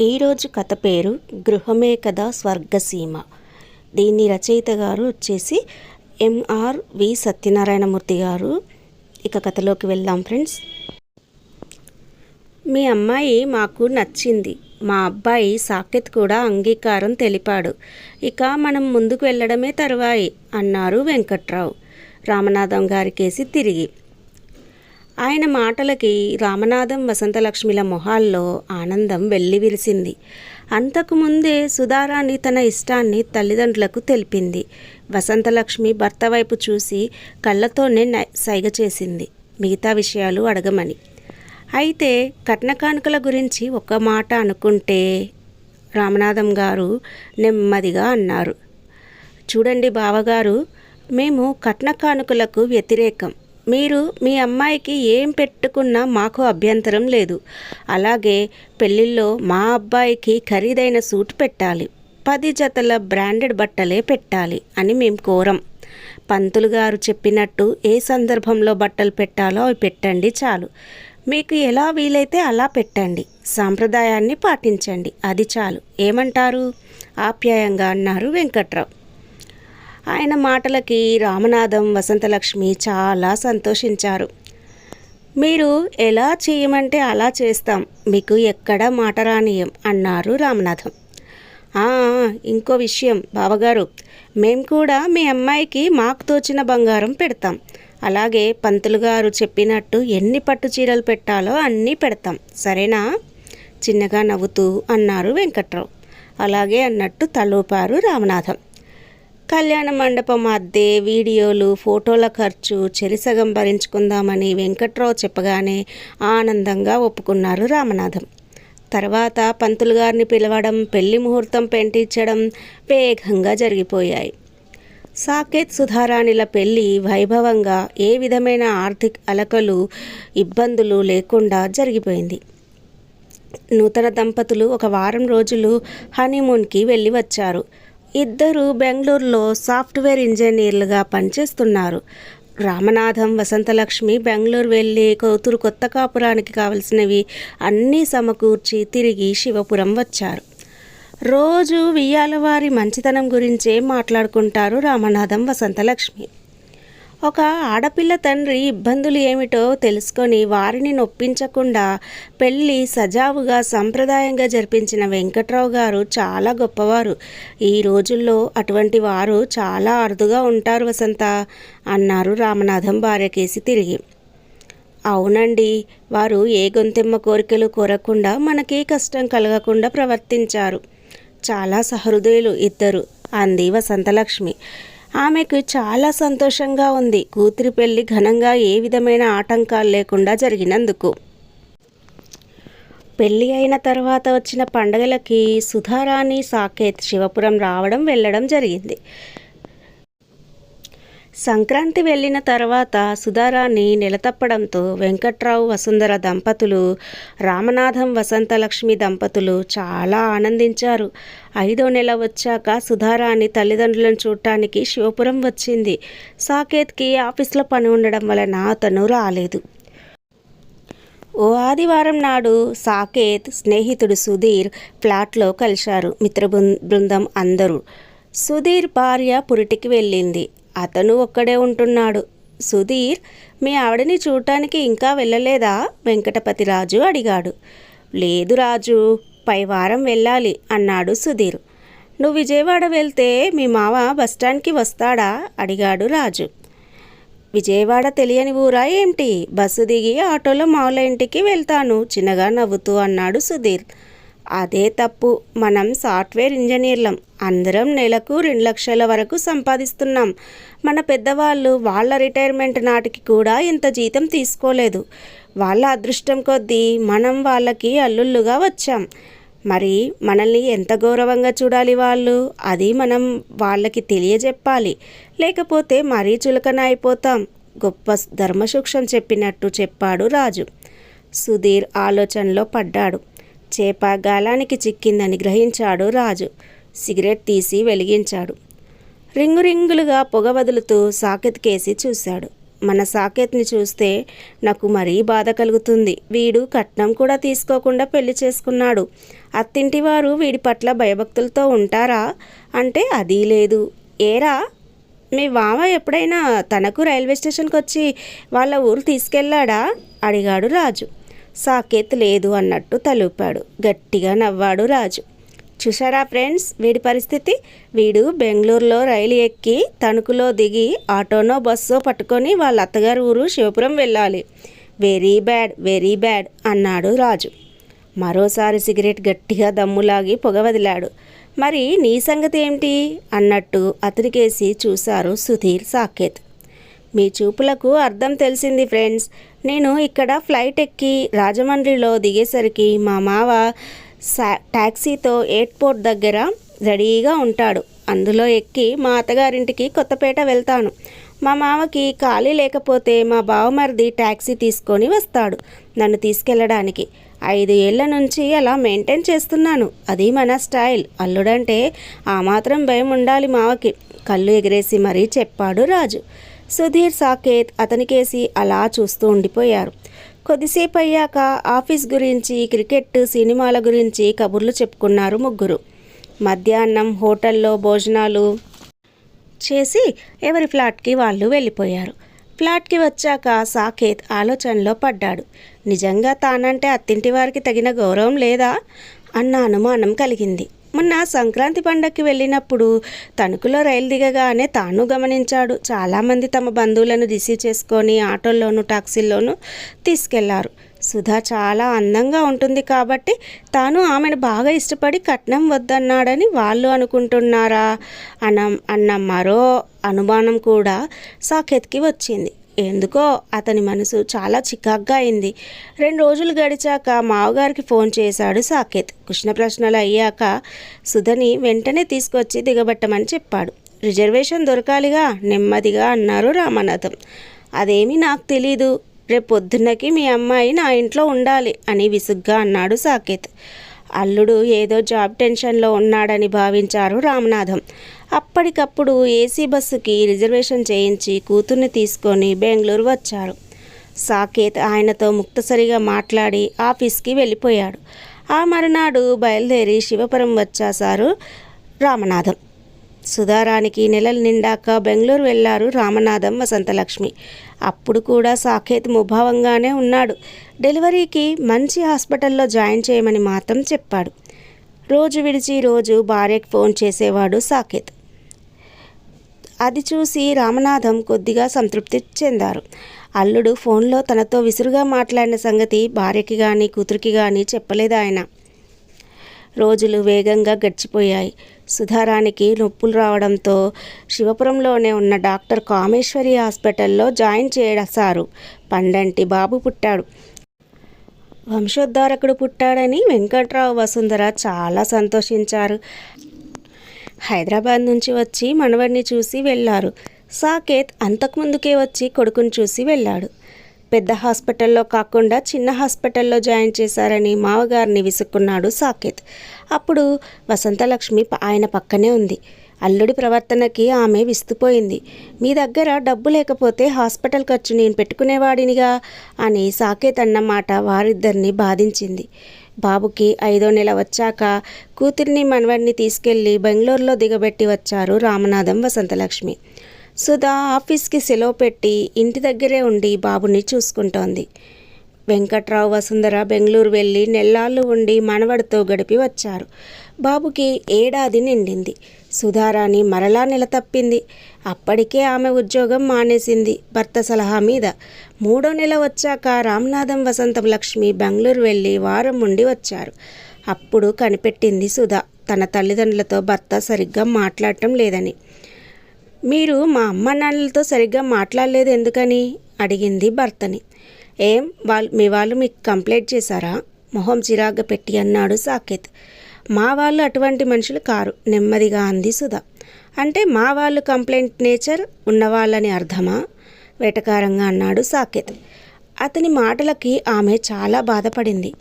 ఈరోజు కథ పేరు గృహమే కదా స్వర్గసీమ. దీని రచయిత గారు వచ్చేసి ఎంఆర్వి సత్యనారాయణమూర్తి గారు. ఇక కథలోకి వెళ్దాం ఫ్రెండ్స్. మీ అమ్మాయి మాకు నచ్చింది, మా అబ్బాయి సాకేత్ కూడా అంగీకారం తెలిపాడు, ఇక మనం ముందుకు వెళ్ళడమే తరువాయి అన్నారు వెంకట్రావు రామనాథం గారికేసి తిరిగి. ఆయన మాటలకి రామనాథం వసంతలక్ష్మిల మొహాల్లో ఆనందం వెల్లివిరిసింది. అంతకుముందే సుధారాణి తన ఇష్టాన్ని తల్లిదండ్రులకు తెలిపింది. వసంతలక్ష్మి భర్త వైపు చూసి కళ్ళతోనే సైగ చేసింది, మిగతా విషయాలు అడగమని. అయితే కట్నకానుకల గురించి ఒక మాట అనుకుంటే రామనాథం గారు నెమ్మదిగా అన్నారు. చూడండి బావగారు, మేము కట్నకానుకలకు వ్యతిరేకం. మీరు మీ అమ్మాయికి ఏం పెట్టుకున్నా మాకు అభ్యంతరం లేదు. అలాగే పెళ్ళిళ్ళో మా అబ్బాయికి ఖరీదైన సూట్ పెట్టాలి, 10 జతల బ్రాండెడ్ బట్టలే పెట్టాలి అని మేము కోరం. పంతులు గారు చెప్పినట్టు ఏ సందర్భంలో బట్టలు పెట్టాలో అవి పెట్టండి చాలు. మీకు ఎలా వీలైతే అలా పెట్టండి, సాంప్రదాయాన్ని పాటించండి, అది చాలు. ఏమంటారు? ఆప్యాయంగా అన్నారు వెంకట్రావు. ఆయన మాటలకి రామనాథం వసంతలక్ష్మి చాలా సంతోషించారు. మీరు ఎలా చేయమంటే అలా చేస్తాం, మీకు ఎక్కడ మాట రానియం అన్నారు రామనాథం. ఇంకో విషయం బావగారు, మేము కూడా మీ అమ్మాయికి మాకు తోచిన బంగారం పెడతాం. అలాగే పంతులు గారు చెప్పినట్టు ఎన్ని పట్టు చీరలు పెట్టాలో అన్నీ పెడతాం, సరేనా? చిన్నగా నవ్వుతూ అన్నారు వెంకట్రావు. అలాగే అన్నట్టు తలూపారు రామనాథం. కళ్యాణ మండపం అద్దె, వీడియోలు, ఫోటోల ఖర్చు చెరిసగం భరించుకుందామని వెంకట్రావు చెప్పగానే ఆనందంగా ఒప్పుకున్నారు రామనాథం. తర్వాత పంతులు గారిని పిలవడం, పెళ్లి ముహూర్తం పెంటించడం వేగంగా జరిగిపోయాయి. సాకేత్ సుధారాణిల పెళ్లి వైభవంగా, ఏ విధమైన ఆర్థిక అలకలు ఇబ్బందులు లేకుండా జరిగిపోయింది. నూతన దంపతులు ఒక వారం రోజులు హనీమూన్కి వెళ్ళి వచ్చారు. ఇద్దరు బెంగళూరులో సాఫ్ట్వేర్ ఇంజనీర్లుగా పనిచేస్తున్నారు. రామనాథం వసంతలక్ష్మి బెంగళూరు వెళ్ళి కూతురు కొత్త కాపురానికి కావలసినవి అన్నీ సమకూర్చి తిరిగి శివపురం వచ్చారు. రోజు వియ్యాలవారి మంచితనం గురించే మాట్లాడుకుంటారు రామనాథం వసంతలక్ష్మి. ఒక ఆడపిల్ల తండ్రి ఇబ్బందులు ఏమిటో తెలుసుకొని వారిని నొప్పించకుండా పెళ్ళి సజావుగా సంప్రదాయంగా జరిపించిన వెంకట్రావు గారు చాలా గొప్పవారు. ఈ రోజుల్లో అటువంటి వారు చాలా అరుదుగా ఉంటారు వసంత అన్నారు రామనాథం భార్యకేసి తిరిగి. అవునండి, వారు ఏ గొంతెమ్మ కోరికలు కోరకుండా మనకే కష్టం కలగకుండా ప్రవర్తించారు. చాలా సహృదయులు ఇద్దరు అంది వసంతలక్ష్మి. ఆమెకు చాలా సంతోషంగా ఉంది, కూతురి పెళ్లి ఘనంగా ఏ విధమైన ఆటంకాలు లేకుండా జరిగినందుకు. పెళ్ళి అయిన తర్వాత వచ్చిన పండగలకి సుధారాణి, సాకేత్ శివపురం రావడం వెళ్ళడం జరిగింది. సంక్రాంతి వెళ్ళిన తర్వాత సుధారాణి నెలతప్పడంతో వెంకట్రావు వసుంధర దంపతులు, రామనాథం వసంతలక్ష్మి దంపతులు చాలా ఆనందించారు. 5వ నెల వచ్చాక సుధారాణి తల్లిదండ్రులను చూడటానికి శివపురం వచ్చింది. సాకేత్కి ఆఫీస్లో పని ఉండడం వలన అతను రాలేదు. ఓ ఆదివారం నాడు సాకేత్ స్నేహితుడు సుధీర్ ఫ్లాట్లో కలిశారు. మిత్ర బృందం అందరూ. సుధీర్ భార్య పురిటికి వెళ్ళింది. అతను ఒక్కడే ఉంటున్నాడు. సుధీర్, మీ ఆవిడని చూడటానికి ఇంకా వెళ్ళలేదా? వెంకటపతిరాజు అడిగాడు. లేదు రాజు, పై వారం వెళ్ళాలి అన్నాడు సుధీర్. నువ్వు విజయవాడ వెళ్తే మీ మావ బస్టాండ్కి వస్తాడా? అడిగాడు రాజు. విజయవాడ తెలియని ఊరా ఏమిటి? బస్సు దిగి ఆటోలో మావుల ఇంటికి వెళ్తాను చిన్నగా నవ్వుతూ అన్నాడు సుధీర్. అదే తప్పు, మనం సాఫ్ట్వేర్ ఇంజనీర్లం, అందరం నెలకు 2 లక్షల వరకు సంపాదిస్తున్నాం. మన పెద్దవాళ్ళు వాళ్ళ రిటైర్మెంట్ నాటికి కూడా ఇంత జీతం తీసుకోలేదు. వాళ్ళ అదృష్టం కొద్దీ మనం వాళ్ళకి అల్లుళ్ళుగా వచ్చాం. మరి మనల్ని ఎంత గౌరవంగా చూడాలి వాళ్ళు, అది మనం వాళ్ళకి తెలియజెప్పాలి. లేకపోతే మరీ చులకన అయిపోతాం. గొప్ప ధర్మసూక్ష్మం చెప్పినట్టు చెప్పాడు రాజు. సుధీర్ ఆలోచనలో పడ్డాడు. చేప గాలానికి చిక్కిందని గ్రహించాడు రాజు. సిగరెట్ తీసి వెలిగించాడు. రింగులుగా పొగ వదులుతూ సాకేత్ కేసి చూశాడు. మన సాకేత్ని చూస్తే నాకు మరీ బాధ కలుగుతుంది. వీడు కట్నం కూడా తీసుకోకుండా పెళ్లి చేసుకున్నాడు. అత్తింటి వారు వీడి పట్ల భయభక్తులతో ఉంటారా అంటే అదీ లేదు. ఏరా, మీ మామ ఎప్పుడైనా తనకు రైల్వే స్టేషన్కి వచ్చి వాళ్ళ ఊరు తీసుకెళ్ళాడా అడిగాడు రాజు. సాకేత్ లేదు అన్నట్టు తలూపాడు. గట్టిగా నవ్వాడు రాజు. చూసారా ఫ్రెండ్స్ వీడి పరిస్థితి. వీడు బెంగళూరులో రైలు ఎక్కి తణుకులో దిగి ఆటోనో బస్సో పట్టుకొని వాళ్ళ అత్తగారి ఊరు శివపురం వెళ్ళాలి. వెరీ బ్యాడ్, వెరీ బ్యాడ్ అన్నాడు రాజు. మరోసారి సిగరెట్ గట్టిగా దమ్ములాగి పొగ వదిలాడు. మరి నీ సంగతి ఏమిటి అన్నట్టు అతనికేసి చూశారు సుధీర్, సాకేత్. మీ చూపులకు అర్థం తెలిసింది ఫ్రెండ్స్. నేను ఇక్కడ ఫ్లైట్ ఎక్కి రాజమండ్రిలో దిగేసరికి మా మావ ట్యాక్సీతో ఎయిర్పోర్ట్ దగ్గర రెడీగా ఉంటాడు. అందులో ఎక్కి మా అత్తగారింటికి కొత్తపేట వెళ్తాను. మా మామకి ఖాళీ లేకపోతే మా బావమరిది ట్యాక్సీ తీసుకొని వస్తాడు నన్ను తీసుకెళ్ళడానికి. 5 ఏళ్ల నుంచి అలా మెయింటైన్ చేస్తున్నాను. అది మన స్టైల్. అల్లుడంటే ఆ మాత్రం భయం ఉండాలి మావకి, కళ్ళు ఎగిరేసి మరీ చెప్పాడు రాజు. సుధీర్, సాకేత్ అతనికేసి అలా చూస్తూ ఉండిపోయారు. కొద్దిసేపు అయ్యాక ఆఫీస్ గురించి, క్రికెట్, సినిమాల గురించి కబుర్లు చెప్పుకున్నారు ముగ్గురు. మధ్యాహ్నం హోటల్లో భోజనాలు చేసి ఎవరి ఫ్లాట్కి వాళ్ళు వెళ్ళిపోయారు. ఫ్లాట్కి వచ్చాక సాకేత్ ఆలోచనలో పడ్డాడు. నిజంగా తానంటే అత్తింటి వారికి తగిన గౌరవం లేదా అన్న అనుమానం కలిగింది. మొన్న సంక్రాంతి పండగకి వెళ్ళినప్పుడు తణుకులో రైలు దిగగానే తాను గమనించాడు. చాలామంది తమ బంధువులను రిసీవ్ చేసుకొని ఆటోల్లోనూ టాక్సీల్లోనూ తీసుకెళ్లారు. సుధా చాలా అందంగా ఉంటుంది కాబట్టి తాను ఆమెను బాగా ఇష్టపడి కట్నం వద్దన్నాడని వాళ్ళు అనుకుంటున్నారా అన్న మరో అనుమానం కూడా సాకేత్కి వచ్చింది. ఎందుకో అతని మనసు చాలా చికాగ్గా అయింది. 2 రోజులు గడిచాక మావగారికి ఫోన్ చేశాడు సాకేత్. కుశల ప్రశ్నలు అయ్యాక సుధని వెంటనే తీసుకొచ్చి దిగబెట్టమని చెప్పాడు. రిజర్వేషన్ దొరకాలిగా నెమ్మదిగా అన్నారు రామనాథం. అదేమీ నాకు తెలీదు. రేపు పొద్దున్నకి మీ అమ్మాయి నా ఇంట్లో ఉండాలి అని విసుగ్గా అన్నాడు సాకేత్. అల్లుడు ఏదో జాబ్ టెన్షన్లో ఉన్నాడని భావించారు రామనాథం. అప్పటికప్పుడు ఏసీ బస్సుకి రిజర్వేషన్ చేయించి కూతుర్ని తీసుకొని బెంగళూరు వచ్చారు. సాకేత్ ఆయనతో ముక్తసరిగా మాట్లాడి ఆఫీస్కి వెళ్ళిపోయాడు. ఆ మరునాడు బయలుదేరి శివపురం వచ్చేశారు రామనాథం. సుధారానికి నెలలు నిండాక బెంగళూరు వెళ్లారు రామనాథం, వసంతలక్ష్మి. అప్పుడు కూడా సాకేత్ ముభావంగానే ఉన్నాడు. డెలివరీకి మంచి హాస్పిటల్లో జాయిన్ చేయమని మాత్రం చెప్పాడు. రోజు విడిచి రోజు భార్యకు ఫోన్ చేసేవాడు సాకేత్. అది చూసి రామనాథం కొద్దిగా సంతృప్తి చెందారు. అల్లుడు ఫోన్లో తనతో విసురుగా మాట్లాడిన సంగతి భార్యకి కానీ కూతురికి కానీ చెప్పలేదు ఆయన. రోజులు వేగంగా గడిచిపోయాయి. సుధారానికి నొప్పులు రావడంతో శివపురంలోనే ఉన్న డాక్టర్ కామేశ్వరి హాస్పిటల్లో జాయిన్ చేశారు. పండంటి బాబు పుట్టాడు. వంశోద్ధారకుడు పుట్టాడని వెంకట్రావు, వసుంధర చాలా సంతోషించారు. హైదరాబాద్ నుంచి వచ్చి మనవడిని చూసి వెళ్ళారు. సాకేత్ అంతకుముందుకే వచ్చి కొడుకుని చూసి వెళ్ళాడు. పెద్ద హాస్పిటల్లో కాకుండా చిన్న హాస్పిటల్లో జాయిన్ చేశారని మావగారిని విసుక్కున్నాడు సాకేత్. అప్పుడు వసంతలక్ష్మి ఆయన పక్కనే ఉంది. అల్లుడి ప్రవర్తనకి ఆమె విస్తుపోయింది. మీ దగ్గర డబ్బు లేకపోతే హాస్పిటల్ ఖర్చు నేను పెట్టుకునేవాడినిగా అని సాకేత్ అన్నమాట వారిద్దరిని బాధించింది. బాబుకి 5వ నెల వచ్చాక కూతురిని మనవడిని తీసుకెళ్లి బెంగళూరులో దిగబెట్టి వచ్చారు రామనాథం, వసంతలక్ష్మి. సుధా ఆఫీస్కి సెలవు పెట్టి ఇంటి దగ్గరే ఉండి బాబుని చూసుకుంటోంది. వెంకట్రావు, వసుంధర బెంగళూరు వెళ్ళి నెల్లాళ్ళు ఉండి మనవడితో గడిపి వచ్చారు. బాబుకి 7 ఏడాది నిండింది. సుధారాణి మరలా నిలతప్పింది. అప్పటికే ఆమె ఉద్యోగం మానేసింది భర్త సలహా మీద. 3వ నెల వచ్చాక రామనాథం, వసంతలక్ష్మి బెంగళూరు వెళ్ళి వారం ఉండి వచ్చారు. అప్పుడు కనిపెట్టింది సుధా తన తల్లిదండ్రులతో భర్త సరిగ్గా మాట్లాడటం లేదని. మీరు మా అమ్మ నాన్నలతో సరిగ్గా మాట్లాడలేదు ఎందుకని అడిగింది భర్తని. ఏం మీ వాళ్ళు మీకు కంప్లైంట్ చేశారా? మొహం చిరాగ్గా పెట్టి అన్నాడు సాకేత్. మా వాళ్ళు అటువంటి మనుషులు కారు, నెమ్మదిగా అంది సుధా. అంటే మా వాళ్ళు కంప్లైంట్ నేచర్ ఉన్నవాళ్ళని అర్థమా? వెటకారంగా అన్నాడు సాకేత్. అతని మాటలకి ఆమె చాలా బాధపడింది.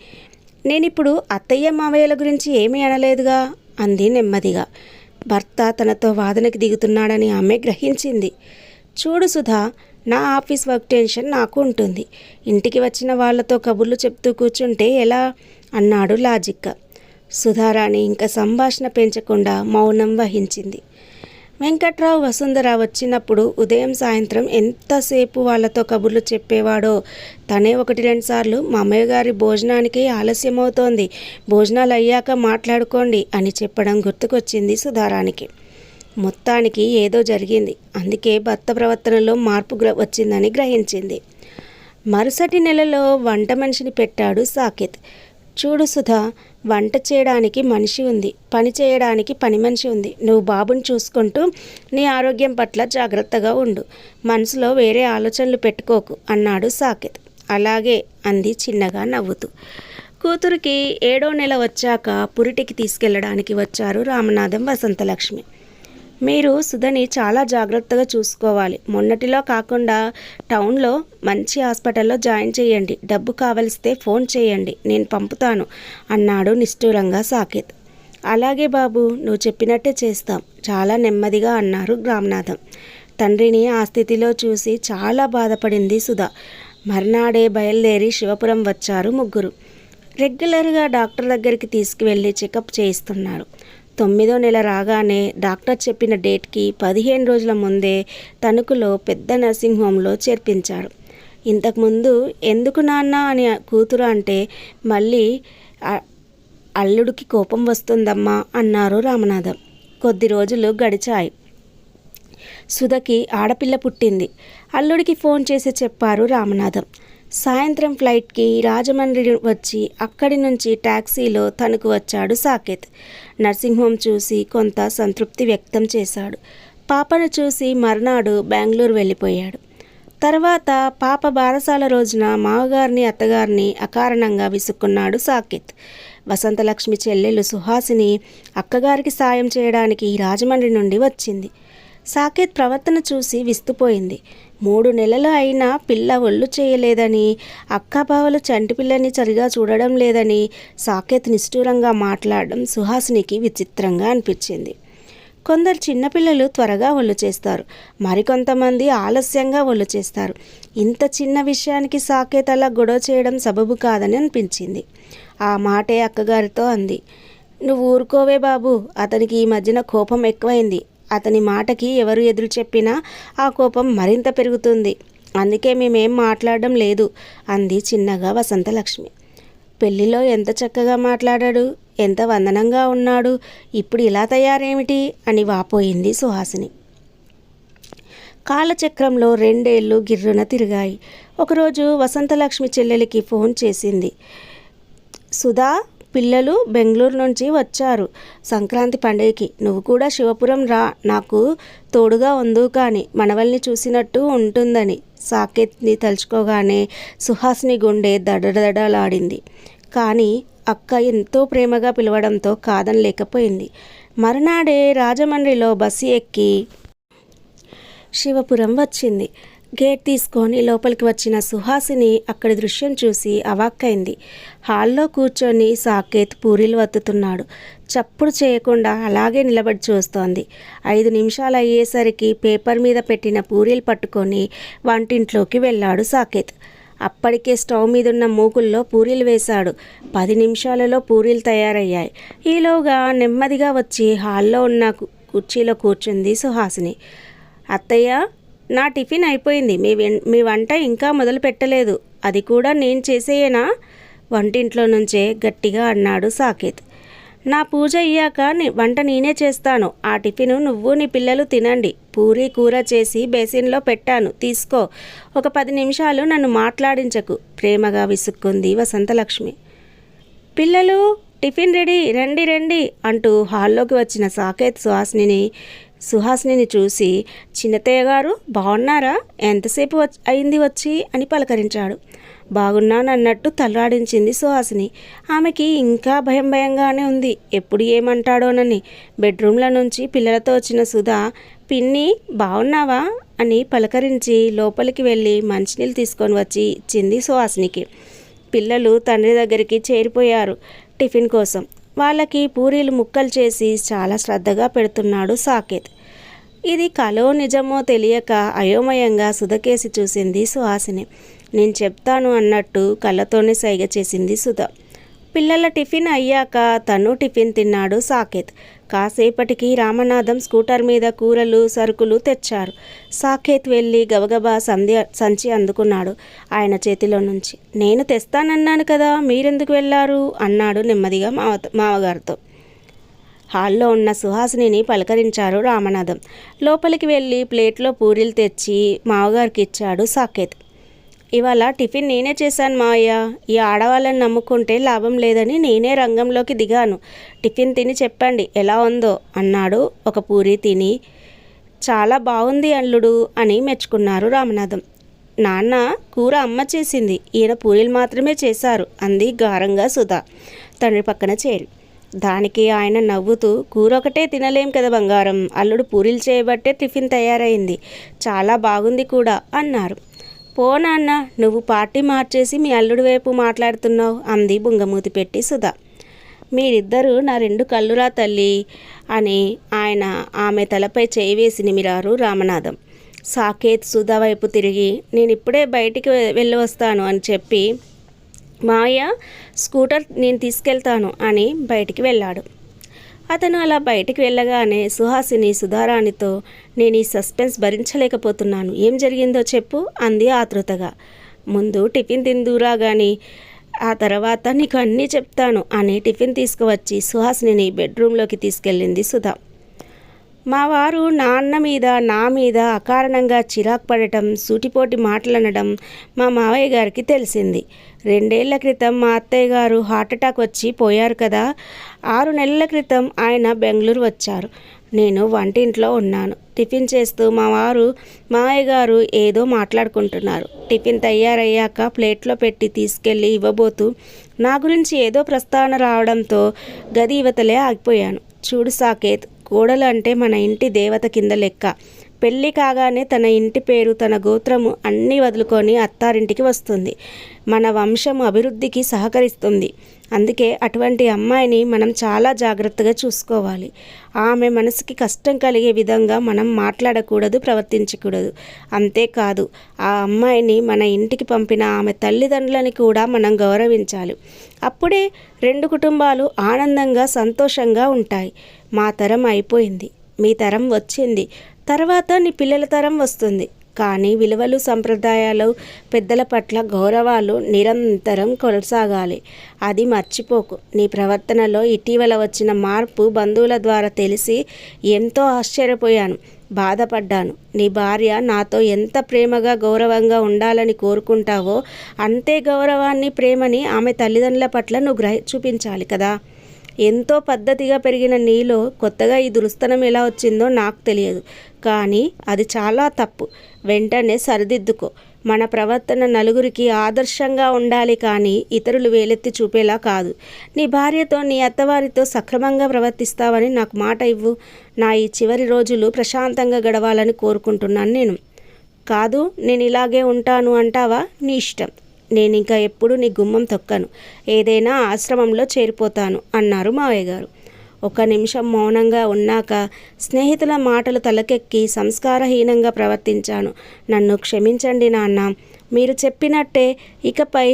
నేనిప్పుడు అత్తయ్య మావయ్యల గురించి ఏమీ అనలేదుగా అంది నెమ్మదిగా. భర్త తనతో వాదనకి దిగుతున్నాడని ఆమె గ్రహించింది. చూడు సుధా, నా ఆఫీస్ వర్క్ టెన్షన్ నాకు ఉంటుంది. ఇంటికి వచ్చిన వాళ్ళతో కబుర్లు చెప్తూ కూర్చుంటే ఎలా అన్నాడు లాజిక్గా. సుధారాణి ఇంకా సంభాషణ పెంచకుండా మౌనం వహించింది. వెంకట్రావు వసుంధర వచ్చినప్పుడు ఉదయం సాయంత్రం ఎంతసేపు వాళ్ళతో కబుర్లు చెప్పేవాడో. తనే 1-2 సార్లు మామయ్య గారి భోజనానికి ఆలస్యమవుతోంది, భోజనాలు అయ్యాక మాట్లాడుకోండి అని చెప్పడం గుర్తుకొచ్చింది సుధారానికి. మొత్తానికి ఏదో జరిగింది. అందుకే భర్త ప్రవర్తనలో మార్పు వచ్చిందని గ్రహించింది. మరుసటి నెలలో వంట మనిషిని పెట్టాడు సాకేత్. చూడు సుధా, వంట చేయడానికి మనిషి ఉంది, పని చేయడానికి పని మనిషి ఉంది. నువ్వు బాబుని చూసుకుంటూ నీ ఆరోగ్యం పట్ల జాగ్రత్తగా ఉండు. మనసులో వేరే ఆలోచనలు పెట్టుకోకు అన్నాడు సాకేత్. అలాగే అంది చిన్నగా నవ్వుతూ. కూతురికి 7వ నెల వచ్చాక పురిటికి తీసుకెళ్ళడానికి వచ్చారు రామనాథం, వసంతలక్ష్మి. మీరు సుధని చాలా జాగ్రత్తగా చూసుకోవాలి. మొన్నటిలో కాకుండా టౌన్లో మంచి హాస్పిటల్లో జాయిన్ చేయండి. డబ్బు కావలిస్తే ఫోన్ చేయండి, నేను పంపుతాను అన్నాడు నిష్ఠూరంగా సాకేత్. అలాగే బాబు, నువ్వు చెప్పినట్టే చేస్తాం చాలా నెమ్మదిగా అన్నారు రామనాథం. తండ్రిని ఆ స్థితిలో చూసి చాలా బాధపడింది సుధా. మర్నాడే బయలుదేరి శివపురం వచ్చారు ముగ్గురు. రెగ్యులర్గా డాక్టర్ దగ్గరికి తీసుకువెళ్ళి చెకప్ చేయిస్తున్నారు. 9వ నెల రాగానే డాక్టర్ చెప్పిన డేట్కి 15 రోజుల ముందే తణుకులో పెద్ద నర్సింగ్ హోమ్లో చేర్పించారు. ఇంతకుముందు ఎందుకు నాన్న అని కూతురు అంటే మళ్ళీ అల్లుడికి కోపం వస్తుందమ్మా అన్నారు రామనాథం. కొద్ది రోజులు గడిచాయి. సుధకి ఆడపిల్ల పుట్టింది. అల్లుడికి ఫోన్ చేసి చెప్పారు రామనాథం. సాయంత్రం ఫ్లైట్కి రాజమండ్రి వచ్చి అక్కడి నుంచి ట్యాక్సీలో తణుకు వచ్చాడు సాకేత్. నర్సింగ్ హోమ్ చూసి కొంత సంతృప్తి వ్యక్తం చేశాడు. పాపను చూసి మర్నాడు బెంగళూరు వెళ్ళిపోయాడు. తర్వాత పాప బారసాల రోజున మామగారిని అత్తగారిని అకారణంగా విసుక్కున్నాడు సాకేత్. వసంతలక్ష్మి చెల్లెలు సుహాసిని అక్కగారికి సాయం చేయడానికి రాజమండ్రి నుండి వచ్చింది. సాకేత్ ప్రవర్తన చూసి విస్తుపోయింది. 3 నెలలు అయినా పిల్ల ఒళ్ళు చేయలేదని, అక్కాబావలు చంటి పిల్లని సరిగా చూడడం లేదని సాకేత్ నిష్ఠూరంగా మాట్లాడడం సుహాసినికి విచిత్రంగా అనిపించింది. కొందరు చిన్నపిల్లలు త్వరగా ఒళ్ళు చేస్తారు, మరికొంతమంది ఆలస్యంగా ఒళ్ళు చేస్తారు. ఇంత చిన్న విషయానికి సాకేత్ అలా గొడవ చేయడం సబబు కాదని అనిపించింది. ఆ మాటే అక్కగారితో అంది. నువ్వు ఊరుకోవే బాబు, అతనికి ఈ మధ్యన కోపం ఎక్కువైంది. అతని మాటకి ఎవరు ఎదురు చెప్పినా ఆ కోపం మరింత పెరుగుతుంది. అందుకే మేమేం మాట్లాడడం లేదు అంది చిన్నగా వసంతలక్ష్మి. పెళ్లిలో ఎంత చక్కగా మాట్లాడాడు, ఎంత వందనంగా ఉన్నాడు, ఇప్పుడు ఇలా తయారేమిటి అని వాపోయింది సుహాసిని. కాలచక్రంలో 2 ఏళ్ళు గిర్రున తిరిగాయి. ఒకరోజు వసంతలక్ష్మి చెల్లెలికి ఫోన్ చేసింది. సుధా, పిల్లలు బెంగళూరు నుంచి వచ్చారు సంక్రాంతి పండుగకి. నువ్వు కూడా శివపురం రా, నాకు తోడుగా ఉందు కానీ మనవల్ని చూసినట్టు ఉంటుందని. సాకేత్ని తలుచుకోగానే సుహాసిని గుండె దడదడలాడింది. కానీ అక్క ఎంతో ప్రేమగా పిలవడంతో కాదనలేకపోయింది. మరునాడే రాజమండ్రిలో బస్సు ఎక్కి శివపురం వచ్చింది. గేట్ తీసుకొని లోపలికి వచ్చిన సుహాసిని అక్కడి దృశ్యం చూసి అవాక్కైంది. హాల్లో కూర్చొని సాకేత్ పూరీలు వత్తుతున్నాడు. చప్పుడు చేయకుండా అలాగే నిలబడి చూస్తోంది. 5 నిమిషాలు అయ్యేసరికి పేపర్ మీద పెట్టిన పూరీలు పట్టుకొని వంటింట్లోకి వెళ్ళాడు సాకేత్. అప్పటికే స్టవ్ మీదున్న మూకుల్లో పూరీలు వేశాడు. 10 నిమిషాలలో పూరీలు తయారయ్యాయి. ఈలోగా నెమ్మదిగా వచ్చి హాల్లో ఉన్న కుర్చీలో కూర్చుంది సుహాసిని. అత్తయ్య, నా టిఫిన్ అయిపోయింది. మీ వంట ఇంకా మొదలు పెట్టలేదు. అది కూడా నేను చేసేయేనా? వంటింట్లో నుంచే గట్టిగా అన్నాడు సాకేత్. నా పూజ అయ్యాక వంట నేనే చేస్తాను. ఆ టిఫిన్ నువ్వు నీ పిల్లలు తినండి. పూరీ కూర చేసి బేసిన్లో పెట్టాను, తీసుకో. ఒక 10 నిమిషాలు నన్ను మాట్లాడించకు ప్రేమగా విసుక్కుంది వసంతలక్ష్మి. పిల్లలు, టిఫిన్ రెడీ, రండి రండి అంటూ హాల్లోకి వచ్చిన సాకేత్ సుహాసిని చూసి, చిన్నతయ్య గారు బాగున్నారా? ఎంతసేపు అయింది వచ్చి అని పలకరించాడు. బాగున్నానన్నట్టు తల్లాడించింది సుహాసిని. ఆమెకి ఇంకా భయంగానే ఉంది. ఎప్పుడు ఏమంటాడోనని. బెడ్రూమ్ల నుంచి పిల్లలతో వచ్చిన సుధా, పిన్ని బాగున్నావా అని పలకరించి లోపలికి వెళ్ళి మంచినీళ్ళు తీసుకొని వచ్చి ఇచ్చింది సుహాసినికి. పిల్లలు తండ్రి దగ్గరికి చేరిపోయారు టిఫిన్ కోసం. వాళ్ళకి పూరీలు ముక్కలు చేసి చాలా శ్రద్ధగా పెడుతున్నాడు సాకేత్. ఇది కలో నిజమో తెలియక అయోమయంగా సుధకేసి చూసింది సుహాసిని. నేను చెప్తాను అన్నట్టు కళ్ళతోనే సైగ చేసింది సుధ. పిల్లల టిఫిన్ అయ్యాక తను టిఫిన్ తిన్నాడు సాకేత్. కాసేపటికి రామనాథం స్కూటర్ మీద కూరలు సరుకులు తెచ్చారు. సాకేత్ వెళ్ళి గబగబా సంచి అందుకున్నాడు ఆయన చేతిలో నుంచి. నేను తెస్తానన్నాను కదా, మీరెందుకు వెళ్ళారు అన్నాడు నెమ్మదిగా మామగారితో. హాల్లో ఉన్న సుహాసినిని పలకరించారు రామనాథం. లోపలికి వెళ్ళి ప్లేట్లో పూరీలు తెచ్చి మామగారికి ఇచ్చాడు సాకేత్. ఇవాళ టిఫిన్ నేనే చేశాను మావయ్య. ఈ ఆడవాళ్ళని నమ్ముకుంటే లాభం లేదని నేనే రంగంలోకి దిగాను. టిఫిన్ తిని చెప్పండి ఎలా ఉందో అన్నాడు ఒక పూరీ తిని. చాలా బాగుంది అల్లుడు అని మెచ్చుకున్నారు రామనాథం. నాన్న కూర అమ్మ చేసింది, ఈయన పూరీలు మాత్రమే చేశారు అంది గారంగా సుధా తండ్రి పక్కన చేరి. దానికి ఆయన నవ్వుతూ, కూర ఒకటే తినలేం కదా బంగారం, అల్లుడు పూరీలు చేయబట్టే టిఫిన్ తయారైంది, చాలా బాగుంది కూడా అన్నారు. పో నాన్న, నువ్వు పార్టీ మార్చేసి మీ అల్లుడి వైపు మాట్లాడుతున్నావు అంది బుంగమూతి పెట్టి సుధా. మీరిద్దరూ నా 2 కళ్ళురా తల్లి అని ఆయన ఆమె తలపై చేయి వేసి నిమిరారు రామనాథం. సాకేత్ సుధా వైపు తిరిగి, నేను ఇప్పుడే బయటికి వెళ్ళి వస్తాను అని చెప్పి, మాయ స్కూటర్ నేను తీసుకెళ్తాను అని బయటికి వెళ్ళాడు. అతను అలా బయటికి వెళ్ళగానే సుహాసిని సుధారాణితో, నేను ఈ సస్పెన్స్ భరించలేకపోతున్నాను, ఏం జరిగిందో చెప్పు అంది ఆతృతగా. ముందు టిఫిన్ తిందురా కానీ ఆ తర్వాత నీకు అన్నీ చెప్తాను అని టిఫిన్ తీసుకువచ్చి సుహాసిని బెడ్రూమ్లోకి తీసుకెళ్ళింది సుధా. మా వారు నాన్న మీద నా మీద అకారణంగా చిరాకు పడటం, సూటిపోటి మాటలనడం మా మావయ్య గారికి తెలిసింది. 2 ఏళ్ల క్రితం మా అత్తయ్య గారు హార్ట్అటాక్ వచ్చి పోయారు కదా, 6 నెలల క్రితం ఆయన బెంగళూరు వచ్చారు. నేను వంటింట్లో ఉన్నాను. టిఫిన్ చేస్తూ మా వారు మావయ్య గారు ఏదో మాట్లాడుకుంటున్నారు. టిఫిన్ తయారయ్యాక ప్లేట్లో పెట్టి తీసుకెళ్ళి ఇవ్వబోతూ నా గురించి ఏదో ప్రస్తావన రావడంతో గది యువతలే ఆగిపోయాను. చూడు సాకేత్, కోడలు అంటే మన ఇంటి దేవత కింద లెక్క. పెళ్ళి కాగానే తన ఇంటి పేరు, తన గోత్రము అన్నీ వదులుకొని అత్తారింటికి వస్తుంది. మన వంశం అభివృద్ధికి సహకరిస్తుంది. అందుకే అటువంటి అమ్మాయిని మనం చాలా జాగ్రత్తగా చూసుకోవాలి. ఆమె మనసుకి కష్టం కలిగే విధంగా మనం మాట్లాడకూడదు, ప్రవర్తించకూడదు. అంతేకాదు, ఆ అమ్మాయిని మన ఇంటికి పంపిన ఆమె తల్లిదండ్రులని కూడా మనం గౌరవించాలి. అప్పుడే 2 కుటుంబాలు ఆనందంగా సంతోషంగా ఉంటాయి. మా తరం అయిపోయింది, మీ తరం వచ్చింది, తర్వాత నీ పిల్లల తరం వస్తుంది. కానీ విలువలు, సంప్రదాయాలు, పెద్దల పట్ల గౌరవాలు నిరంతరం కొనసాగాలి. అది మర్చిపోకు. నీ ప్రవర్తనలో ఇటీవల వచ్చిన మార్పు బంధువుల ద్వారా తెలిసి ఎంతో ఆశ్చర్యపోయాను, బాధపడ్డాను. నీ భార్య నాతో ఎంత ప్రేమగా గౌరవంగా ఉండాలని కోరుకుంటావో అంతే గౌరవాన్ని, ప్రేమని ఆమె తల్లిదండ్రుల పట్ల నువ్వు చూపించాలి కదా. ఎంతో పద్ధతిగా పెరిగిన నీలో కొత్తగా ఈ దురుస్తనం ఎలా వచ్చిందో నాకు తెలియదు, కానీ అది చాలా తప్పు. వెంటనే సరిదిద్దుకో. మన ప్రవర్తన నలుగురికి ఆదర్శంగా ఉండాలి, కానీ ఇతరులు వేలెత్తి చూపేలా కాదు. నీ భార్యతో, నీ అత్తవారితో సక్రమంగా ప్రవర్తిస్తావని నాకు మాట ఇవ్వు. నా ఈ చివరి రోజులు ప్రశాంతంగా గడవాలని కోరుకుంటున్నాను. నేను కాదు, నేను ఇలాగే ఉంటాను అంటావా, నీ ఇష్టం. నేనింకా ఎప్పుడు నీ గుమ్మం తొక్కను, ఏదైనా ఆశ్రమంలో చేరిపోతాను అన్నారు మావయ్య గారు. 1 నిమిషం మౌనంగా ఉన్నాక, స్నేహితుల మాటలు తలకెక్కి సంస్కారహీనంగా ప్రవర్తించాను, నన్ను క్షమించండి నాన్న. మీరు చెప్పినట్టే ఇకపై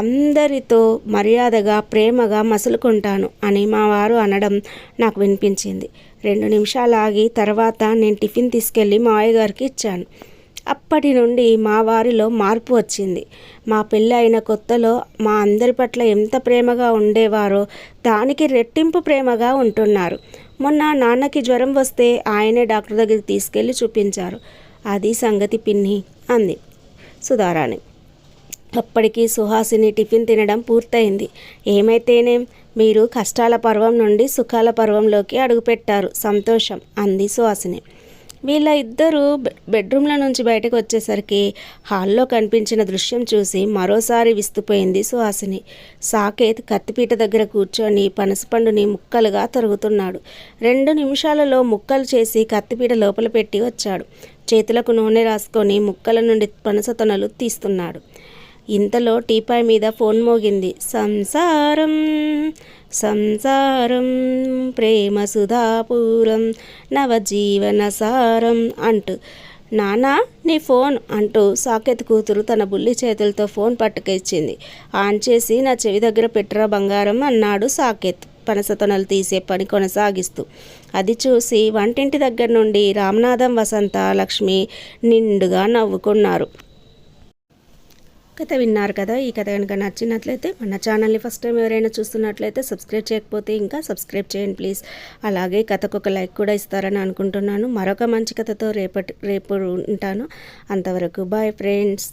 అందరితో మర్యాదగా, ప్రేమగా మసులుకుంటాను అని మా వారు అనడం నాకు వినిపించింది. 2 నిమిషాలు ఆగి తర్వాత నేను టిఫిన్ తీసుకెళ్ళి మావయ్య గారికి ఇచ్చాను. అప్పటి నుండి మా వారిలో మార్పు వచ్చింది. మా పెళ్ళి అయిన కొత్తలో మా అందరి పట్ల ఎంత ప్రేమగా ఉండేవారో దానికి రెట్టింపు ప్రేమగా ఉంటున్నారు. మొన్న నాన్నకి జ్వరం వస్తే ఆయనే డాక్టర్ దగ్గరికి తీసుకెళ్ళి చూపించారు. అది సంగతి పిన్ని అంది సుధారాణి. అప్పటికి సుహాసిని టిఫిన్ తినడం పూర్తయింది. ఏమైతేనేం, మీరు కష్టాల పర్వం నుండి సుఖాల పర్వంలోకి అడుగుపెట్టారు, సంతోషం అంది సుహాసిని. వీళ్ళ ఇద్దరూ బెడ్రూమ్ల నుంచి బయటకు వచ్చేసరికి హాల్లో కనిపించిన దృశ్యం చూసి మరోసారి విస్తుపోయింది సుహాసిని. సాకేత్ కత్తిపీట దగ్గర కూర్చొని పనసపండుని ముక్కలుగా తరుగుతున్నాడు. 2 నిమిషాలలో ముక్కలు చేసి కత్తిపీట లోపల పెట్టి వచ్చాడు. చేతులకు నూనె రాసుకొని ముక్కల నుండి పనస తొనలు తీస్తున్నాడు. ఇంతలో టీపాయ్ మీద ఫోన్ మోగింది. సంసారం సంసారం ప్రేమ సుధాపూరం నవజీవన సారం అంటూ నానా నీ ఫోన్ అంటూ సాకేత్ కూతురు తన బుల్లి చేతులతో ఫోన్ పట్టుకొచ్చింది. ఆన్ చేసి నా చెవి దగ్గర పెట్టరా బంగారం అన్నాడు సాకేత్ పనసతొనలు తీసే పని కొనసాగిస్తూ. అది చూసి వంటింటి దగ్గర నుండి రామనాథం, వసంత, లక్ష్మి నిండుగా నవ్వుకున్నారు. కథ విన్నారు కదా. ఈ కథ కనుక నచ్చినట్లయితే మన ఛానల్ని ఫస్ట్ టైం ఎవరైనా చూస్తున్నట్లయితే సబ్స్క్రైబ్ చేయకపోతే ఇంకా సబ్స్క్రైబ్ చేయండి ప్లీజ్. అలాగే కథకు ఒక లైక్ కూడా ఇస్తారని అనుకుంటున్నాను. మరొక మంచి కథతో రేపు ఉంటాను. అంతవరకు బాయ్ ఫ్రెండ్స్.